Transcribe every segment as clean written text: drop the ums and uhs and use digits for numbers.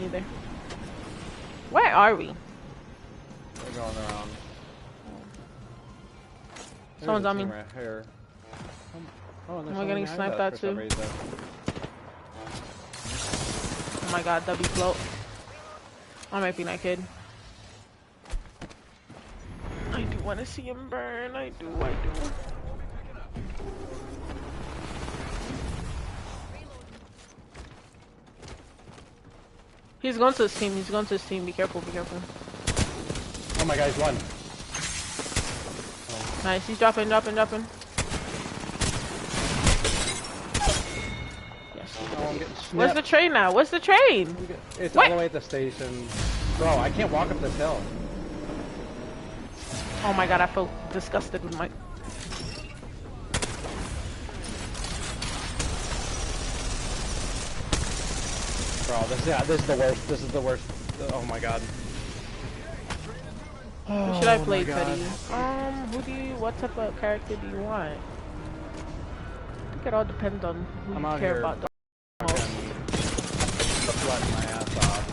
neither. Where are we? We're going around. Someone's on me. Right here. Oh, Am I getting sniped at too? Oh my god, W float. I might be that kid. I do want to see him burn. I do. He's going to his team. Be careful. Oh my god, he's one. Oh. Nice, he's dropping. Yes. Oh, I'm getting snapped. Where's the train now? Where's the train? It's all the way at the station. Bro, I can't walk up this hill. Oh my god, I feel disgusted with my... Bro, this is the worst. This is the worst. Oh my god. Who should I play, Teddy? What type of character do you want? I think it all depends on who you care about the most. Sweating my ass off.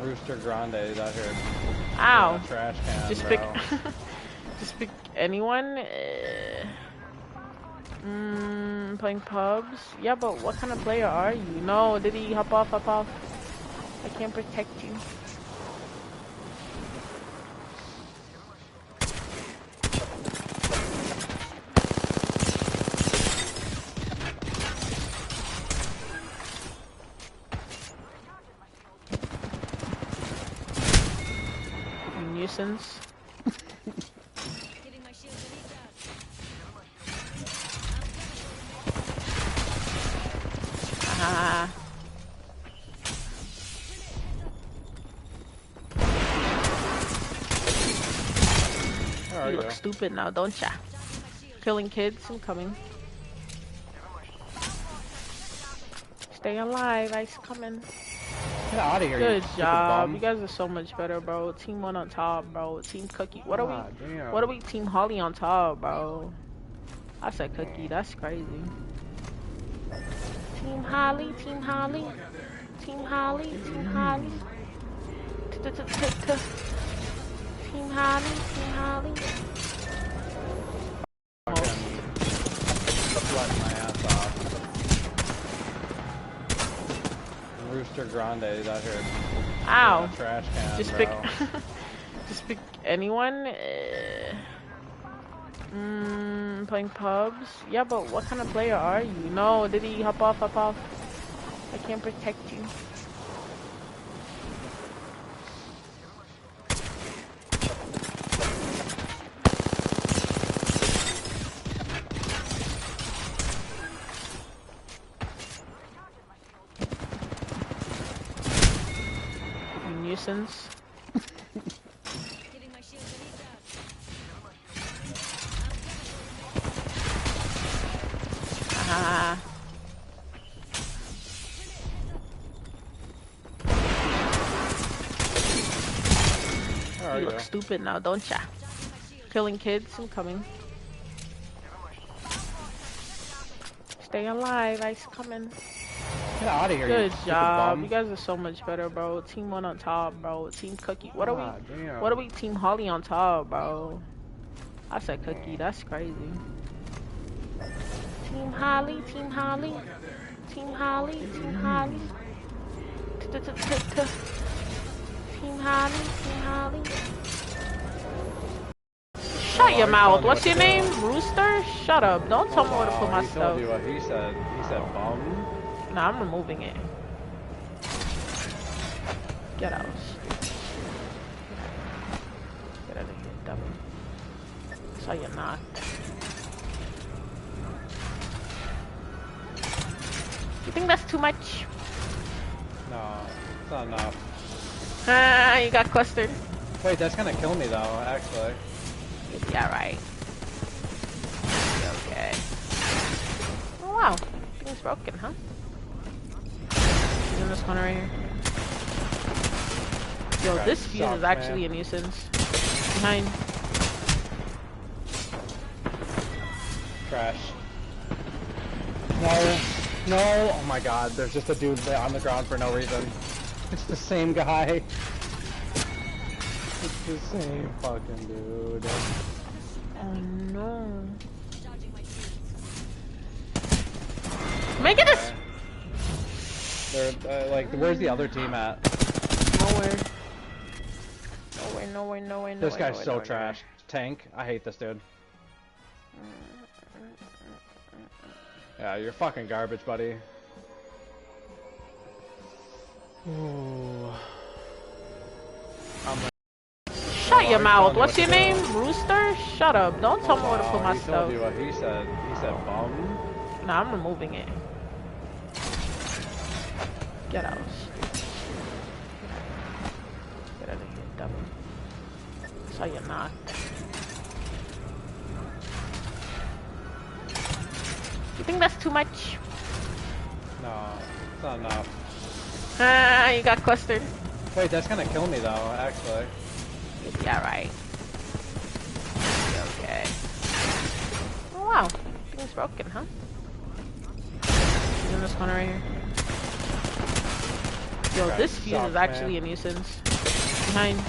Rooster Grande's out here. Ow. Trash can, just bro. pick just pick anyone. Playing pubs. Yeah, but what kind of player are you? No, did he hop off? I can't protect you. Nuisance. You look stupid now, don't ya? Killing kids, I'm coming. Stay alive, Ice coming. Get out of here. Good job. You guys are so much better, bro. Team 1 on top, bro. Team Cookie. What are we? Damn. What are we? Team Holly on top, bro. I said Cookie. That's crazy. Team Holly. Team Holly. Team Holly. Team Holly. Team Holly. Team Holly. Sweating my ass off. Rooster Grande's out here. Ow. Trash can, just bro. pick just pick anyone. Playing pubs. Yeah, but what kind of player are you? No, did he hop off? I can't protect you. Nuisance. You look stupid now, don't ya? Killing kids, I'm coming. Stay alive, Ice coming. Get out of here. Good job. You guys are so much better, bro. Team 1 on top, bro. Team Cookie. What are we? Damn. What are we? Team Holly on top, bro. I said Cookie. That's crazy. Team Holly. Team Holly. Team Holly. Team Holly. Team Holly. Team Holly. Shut your mouth. What's your name? Rooster? Shut up. Don't tell me where to put my stuff. He told you what he said. He said bum. Nah, I'm removing it. Get out. Get out of here, dummy. So you're not. You think that's too much? No, it's not enough. Ah, you got clustered. Wait, that's gonna kill me though, actually. Yeah, right. Okay. Oh wow, thing's broken, huh? He's in this corner right here. Yo, this fuse is actually a nuisance. Behind. Trash. No. No! Oh my god, there's just a dude on the ground for no reason. It's the same guy. It's the same fucking dude. Oh no. Make it this! They're, like, where's the other team at? Nowhere. Nowhere, nowhere, nowhere, This nowhere, guy's nowhere, so nowhere, trash. Tank, I hate this dude. Yeah, you're fucking garbage, buddy. Ooh. Shut your mouth. What's your name? Rooster? Shut up. Don't tell me where to put my He stuff. told you what he said. He said bum. Nah, I'm removing it. Get out. Get out of here, dummy. So you're not. You think that's too much? No, it's not enough. Ah, you got clustered. Wait, that's gonna kill me though, actually. Yeah, right. Okay. Oh wow, thing's broken, huh? He's in this corner right here. Yo, Right, this fuse sucks, is actually man. a nuisance. Behind.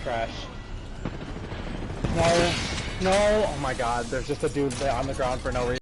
Trash. No, no, oh my god, there's just a dude on the ground for no reason.